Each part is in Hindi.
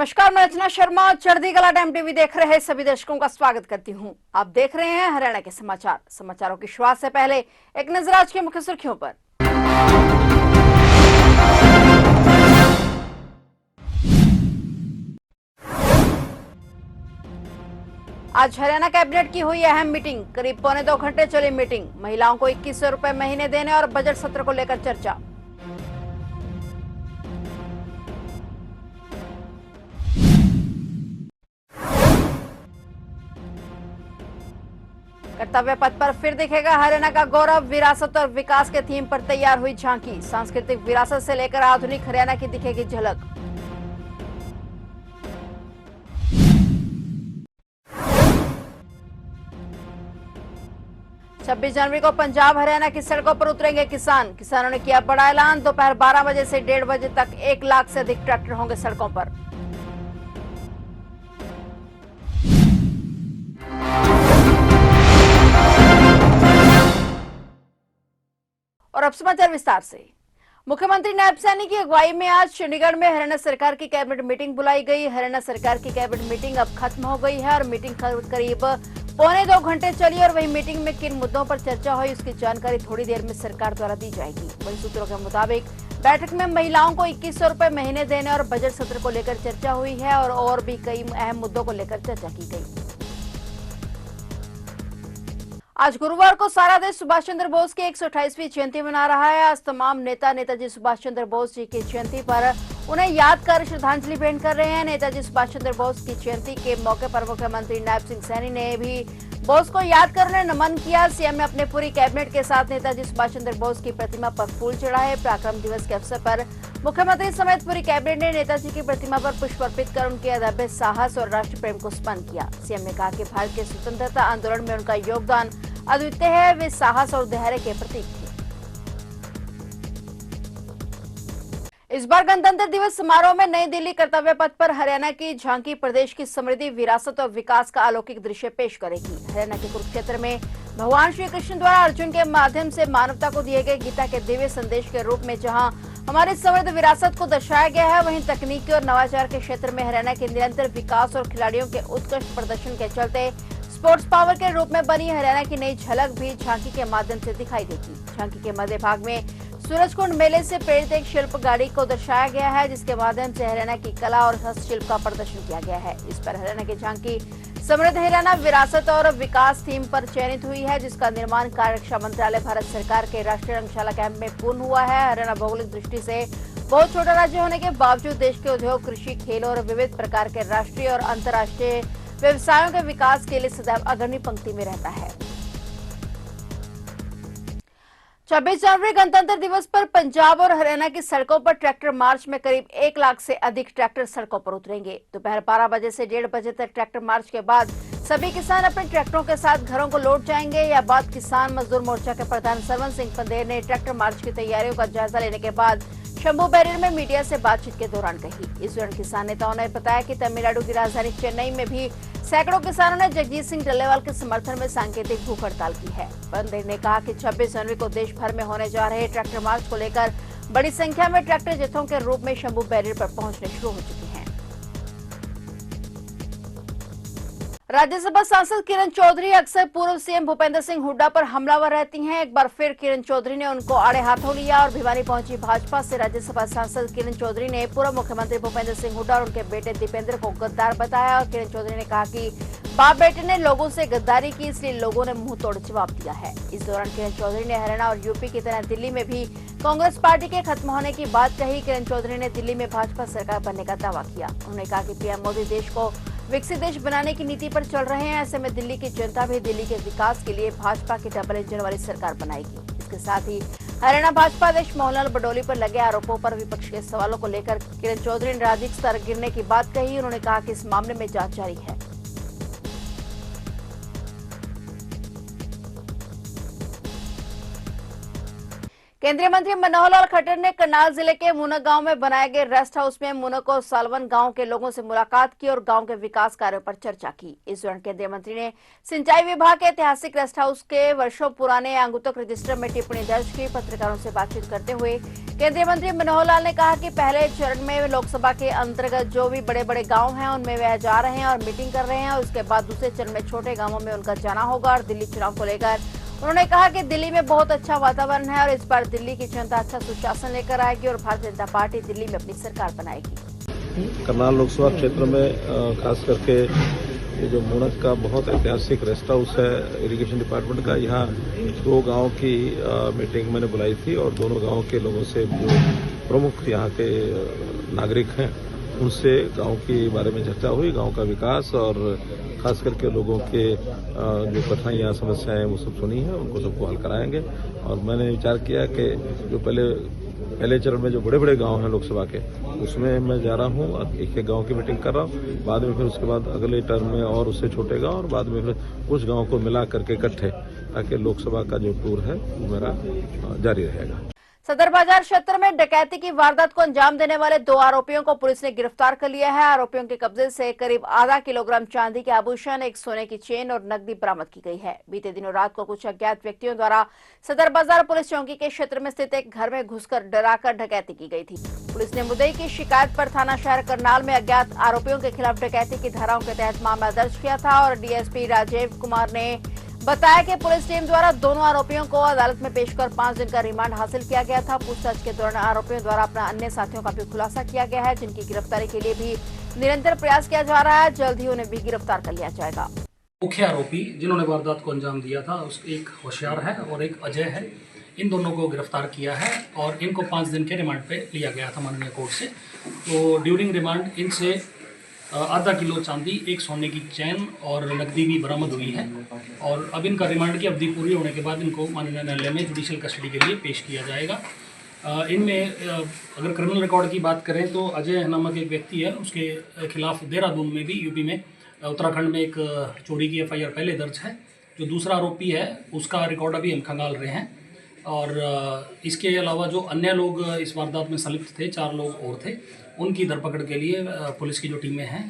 नमस्कार, मैं रचना शर्मा चढ़ती कला टाइम टीवी देख रहे सभी दर्शकों का स्वागत करती हूं। आप देख रहे हैं हरियाणा के समाचारों की शुरुआत से पहले एक नजर आज की मुख्य सुर्खियों पर। आज हरियाणा कैबिनेट की हुई अहम मीटिंग। करीब 1.25 घंटे चली मीटिंग। महिलाओं को 2100 रुपए महीने देने और बजट सत्र को लेकर चर्चा। कर्तव्य पथ पर फिर दिखेगा हरियाणा का गौरव। विरासत और विकास के थीम पर तैयार हुई झांकी। सांस्कृतिक विरासत से लेकर आधुनिक हरियाणा की दिखेगी झलक। छब्बीस जनवरी को पंजाब हरियाणा की सड़कों पर उतरेंगे किसान। किसानों ने किया बड़ा ऐलान। दोपहर 12 बजे से 1:30 बजे तक 1 लाख से अधिक ट्रैक्टर होंगे सड़कों पर। और अब समाचार विस्तार से। मुख्यमंत्री नायब सैनी की अगुवाई में आज चंडीगढ़ में हरियाणा सरकार की कैबिनेट मीटिंग बुलाई गई। हरियाणा सरकार की कैबिनेट मीटिंग अब खत्म हो गई है और मीटिंग करीब 1.25 घंटे चली और वही मीटिंग में किन मुद्दों पर चर्चा हुई उसकी जानकारी थोड़ी देर में सरकार द्वारा दी जाएगी। वही सूत्रों के मुताबिक बैठक में महिलाओं को 2100 रुपए महीने देने और बजट सत्र को लेकर चर्चा हुई है और भी कई अहम मुद्दों को लेकर चर्चा की गई। आज गुरुवार को सारा देश सुभाष चंद्र बोस की 128वीं जयंती मना रहा है। आज तमाम नेता नेताजी सुभाष चंद्र बोस जी की जयंती पर उन्हें याद कर श्रद्धांजलि भेंट कर रहे हैं। नेताजी सुभाष चंद्र बोस की जयंती के मौके पर मुख्यमंत्री नायब सिंह सैनी ने भी बोस को याद कर उन्हें नमन किया। सीएम ने अपने पूरी कैबिनेट के साथ नेताजी सुभाष चंद्र बोस की प्रतिमा पर फूल चढ़ाए। पराक्रम दिवस के अवसर पर मुख्यमंत्री समेत पूरी कैबिनेट ने नेताजी की प्रतिमा पर पुष्प अर्पित कर उनके अदम्य साहस और राष्ट्र प्रेम को स्मरण किया। सीएम ने कहा कि भारत के स्वतंत्रता आंदोलन में उनका योगदान अद्वितीय है। वे साहस और धैर्य के प्रतीक थे। इस बार गणतंत्र दिवस समारोह में नई दिल्ली कर्तव्य पथ पर हरियाणा की झांकी प्रदेश की समृद्धि, विरासत और विकास का अलौकिक दृश्य पेश करेगी। हरियाणा के कुरुक्षेत्र में भगवान श्री कृष्ण द्वारा अर्जुन के माध्यम से मानवता को दिए गए गीता के दिव्य संदेश के रूप में जहां हमारी समृद्ध विरासत को दर्शाया गया है, वहीं तकनीकी और नवाचार के क्षेत्र में हरियाणा के निरंतर विकास और खिलाड़ियों के उत्कृष्ट प्रदर्शन के चलते स्पोर्ट्स पावर के रूप में बनी हरियाणा की नई झलक भी झांकी के माध्यम से दिखाई देगी। झांकी के मध्य भाग में सूरजकुंड मेले से प्रेरित एक शिल्प गाड़ी को दर्शाया गया है, जिसके माध्यम से हरियाणा की कला और हस्तशिल्प का प्रदर्शन किया गया है। इस पर हरियाणा की झांकी समृद्ध हरियाणा विरासत और विकास थीम पर चयनित हुई है, जिसका निर्माण कार्य रक्षा मंत्रालय भारत सरकार के राष्ट्रीय रंगशाला कैंप में पूर्ण हुआ है। हरियाणा भौगोलिक दृष्टि से बहुत छोटा राज्य होने के बावजूद देश के उद्योग, कृषि, खेल और विविध प्रकार के राष्ट्रीय और अंतर्राष्ट्रीय व्यवसायों के विकास के लिए सदैव अग्रणी पंक्ति में रहता है। 26 जनवरी गणतंत्र दिवस पर पंजाब और हरियाणा की सड़कों पर ट्रैक्टर मार्च में करीब 1 लाख से अधिक ट्रैक्टर सड़कों पर उतरेंगे। दोपहर 12 बजे से 1:30 बजे तक ट्रैक्टर मार्च के बाद सभी किसान अपने ट्रैक्टरों के साथ घरों को लौट जाएंगे। यह बात किसान मजदूर मोर्चा के प्रधान सरवन सिंह पंदेर ने ट्रैक्टर मार्च की तैयारियों का जायजा लेने के बाद शंभू बैरियर में मीडिया से बातचीत के दौरान कही। इस दौरान किसान नेताओं ने बताया कि तमिलनाडु की राजधानी चेन्नई में भी सैकड़ों किसानों ने जगजीत सिंह डल्लेवाल के समर्थन में सांकेतिक भूख हड़ताल की है। पंदेर ने कहा कि 26 जनवरी को देश भर में होने जा रहे ट्रैक्टर मार्च को लेकर बड़ी संख्या में ट्रैक्टर जत्थों के रूप में शंभू बैरियर पर पहुंचने शुरू हो चुके हैं। राज्यसभा सांसद किरण चौधरी अक्सर पूर्व सीएम भूपेंद्र सिंह हुड्डा पर हमलावर रहती हैं। एक बार फिर किरण चौधरी ने उनको आड़े हाथों लिया और भिवानी पहुंची भाजपा से राज्यसभा सांसद किरण चौधरी ने पूर्व मुख्यमंत्री भूपेंद्र सिंह हुड्डा और उनके बेटे दीपेंद्र को गद्दार बताया। और किरण चौधरी ने कहा कि बाप बेटे ने लोगों से गद्दारी की, इसलिए लोगों ने मुंह तोड़ जवाब दिया है। इस दौरान किरण चौधरी ने हरियाणा और यूपी की तरह दिल्ली में भी कांग्रेस पार्टी के खत्म होने की बात कही। किरण चौधरी ने दिल्ली में भाजपा सरकार बनने का दावा किया। उन्होंने कहा कि पीएम मोदी देश को विकसित देश बनाने की नीति पर चल रहे हैं। ऐसे में दिल्ली की जनता भी दिल्ली के विकास के लिए भाजपा की डबल इंजन वाली सरकार बनाएगी। इसके साथ ही हरियाणा भाजपा अध्यक्ष मोहनलाल बडोली पर लगे आरोपों पर विपक्ष के सवालों को लेकर किरण चौधरी ने राजनीतिक स्तर गिरने की बात कही। उन्होंने कहा कि इस मामले में जांच जारी है। केंद्रीय मंत्री मनोहर लाल खट्टर ने करनाल जिले के मुनक गांव में बनाए गए रेस्ट हाउस में मुनक और सालवन गांव के लोगों से मुलाकात की और गांव के विकास कार्यों पर चर्चा की। इस दौरान केंद्रीय मंत्री ने सिंचाई विभाग के ऐतिहासिक रेस्ट हाउस के वर्षों पुराने अंगुतक रजिस्टर में टिप्पणी दर्ज की। पत्रकारों से बातचीत करते हुए केंद्रीय मंत्री मनोहर लाल ने कहा कि पहले चरण में लोकसभा के अंतर्गत जो भी बड़े बड़े गाँव हैं उनमें वह जा रहे हैं और मीटिंग कर रहे हैं और उसके बाद दूसरे चरण में छोटे गाँवों में उनका जाना होगा। और दिल्ली चुनाव को लेकर उन्होंने कहा कि दिल्ली में बहुत अच्छा वातावरण है और इस बार दिल्ली की जनता अच्छा सुशासन लेकर आएगी और भारतीय जनता पार्टी दिल्ली में अपनी सरकार बनाएगी। करनाल लोकसभा क्षेत्र में खास करके ये जो मुनक का बहुत ऐतिहासिक रेस्ट हाउस है इरिगेशन डिपार्टमेंट का, यहाँ 2 गांव की मीटिंग मैंने बुलाई थी और दोनों गांव के लोगों से जो प्रमुख यहाँ के नागरिक हैं उनसे गांव के बारे में चर्चा हुई। गांव का विकास और खास करके लोगों के जो कठिनाइयाँ समस्याएं वो सब सुनी है, उनको सबको हल कराएंगे। और मैंने विचार किया कि जो पहले चरण में जो बड़े बड़े गांव हैं लोकसभा के उसमें मैं जा रहा हूँ, एक गांव की मीटिंग कर रहा हूँ। बाद में फिर उसके बाद अगले टर्म में और उससे छोटे गांव और बाद में फिर कुछ गाँव को मिला करके इकट्ठे, ताकि लोकसभा का जो टूर है वो मेरा जारी रहेगा। सदर बाजार क्षेत्र में डकैती की वारदात को अंजाम देने वाले 2 आरोपियों को पुलिस ने गिरफ्तार कर लिया है। आरोपियों के कब्जे से करीब आधा किलोग्राम चांदी के आभूषण, एक सोने की चेन और नकदी बरामद की गई है। बीते दिनों रात को कुछ अज्ञात व्यक्तियों द्वारा सदर बाजार पुलिस चौकी के क्षेत्र में स्थित एक घर में घुसकर डराकर डकैती की गई थी। पुलिस ने मुद्दई की शिकायत पर थाना शहर करनाल में अज्ञात आरोपियों के खिलाफ डकैती की धाराओं के तहत मामला दर्ज किया था। और डीएसपी राजीव कुमार ने बताया कि पुलिस टीम द्वारा दोनों आरोपियों को अदालत में पेश कर 5 दिन का रिमांड हासिल किया गया था। पूछताछ के दौरान आरोपियों द्वारा अपना अन्य साथियों का भी खुलासा किया गया है, जिनकी गिरफ्तारी के लिए भी निरंतर प्रयास किया जा रहा है। जल्द ही उन्हें भी गिरफ्तार कर लिया जाएगा। मुख्य आरोपी जिन्होंने वारदात को अंजाम दिया था एक होशियार है और एक अजय है। इन दोनों को गिरफ्तार किया है और इनको 5 दिन के रिमांड पे लिया गया था माननीय कोर्ट से। तो ड्यूरिंग रिमांड इनसे आधा किलो चांदी, एक सोने की चैन और नकदी भी बरामद हुई है। और अब इनका रिमांड की अवधि पूरी होने के बाद इनको माननीय न्यायालय में जुडिशियल कस्टडी के लिए पेश किया जाएगा। इनमें अगर क्रिमिनल रिकॉर्ड की बात करें तो अजय नामक एक व्यक्ति है, उसके खिलाफ देहरादून में भी, यूपी में, उत्तराखंड में एक चोरी की FIR पहले दर्ज है। जो दूसरा आरोपी है उसका रिकॉर्ड अभी हम खंगाल रहे हैं। और इसके अलावा जो अन्य लोग इस वारदात में संलिप्त थे, 4 लोग और थे, उनकी धरपकड़ के लिए पुलिस की जो टीमें हैं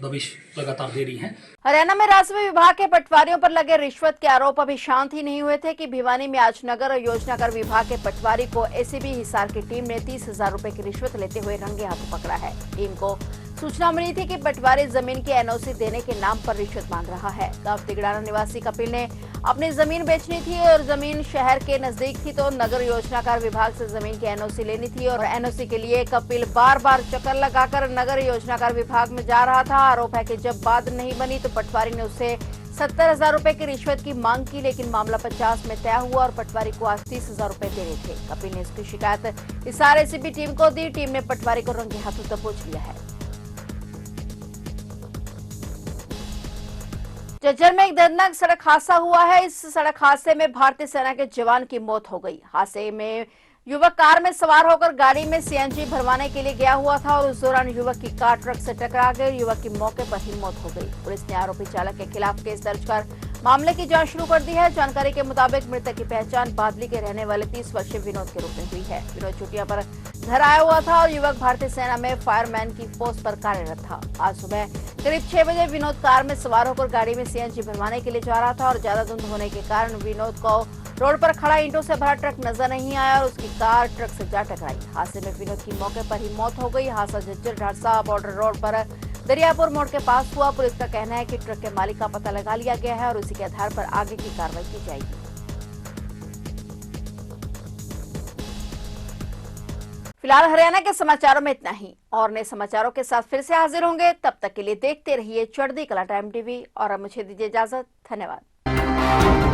दबिश लगातार दे रही हैं। हरियाणा में राजस्व विभाग के पटवारियों पर लगे रिश्वत के आरोप अभी शांत ही नहीं हुए थे कि भिवानी में आज नगर और योजनाकर विभाग के पटवारी को एसीबी हिसार की टीम ने 30,000 रुपए की रिश्वत लेते हुए रंगे हाथों पकड़ा है। टीम को सूचना मिली थी कि पटवारी जमीन की एनओसी देने के नाम पर रिश्वत मांग रहा है। गांव तिगड़ाना निवासी कपिल ने अपनी जमीन बेचनी थी और जमीन शहर के नजदीक थी, तो नगर योजनाकार विभाग से जमीन की एनओसी लेनी थी। और एनओसी के लिए कपिल बार बार चक्कर लगाकर नगर योजनाकार विभाग में जा रहा था। आरोप है कि जब बात नहीं बनी तो पटवारी ने उससे 70,000 रुपए की रिश्वत की मांग की, लेकिन मामला 50 में तय हुआ और पटवारी को आज 30,000 रुपए देने थे। कपिल ने इसकी शिकायत हिसार एसीबी टीम को दी। टीम ने पटवारी को रंगे हाथों दबोच लिया है। झज्जर में एक दर्दनाक सड़क हादसा हुआ है। इस सड़क हादसे में भारतीय सेना के जवान की मौत हो गई। हादसे में युवक कार में सवार होकर गाड़ी में सीएनजी भरवाने के लिए गया हुआ था और उस दौरान युवक की कार ट्रक से टकरा गई। युवक की मौके पर ही मौत हो गई। पुलिस ने आरोपी चालक के खिलाफ केस दर्ज कर मामले की जांच शुरू कर दी है। जानकारी के मुताबिक मृतक की पहचान बादली के रहने वाले 30 वर्षीय विनोद के रूप में हुई है। विनोद छुट्टियों पर घर आया हुआ था और युवक भारतीय सेना में फायरमैन की पोस्ट पर कार्यरत था। आज सुबह करीब 6 बजे विनोद कार में सवार होकर गाड़ी में सीएनजी भरवाने के लिए जा रहा था और ज्यादा धुंध होने के कारण विनोद को रोड पर खड़ा ईंटों से भरा ट्रक नजर नहीं आया और उसकी कार ट्रक से जा टकराई। हादसे में विनोद की मौके पर ही मौत हो गई। हादसा झज्जर ढाडसा बॉर्डर रोड पर दरियापुर मोड़ के पास हुआ। पुलिस का कहना है कि ट्रक के मालिक का पता लगा लिया गया है और उसी के आधार पर आगे की कार्रवाई की जाएगी। फिलहाल हरियाणा के समाचारों में इतना ही। और नए समाचारों के साथ फिर से हाजिर होंगे। तब तक के लिए देखते रहिए चढ़ती कला टाइम टीवी और अब मुझे दीजिए इजाजत। धन्यवाद।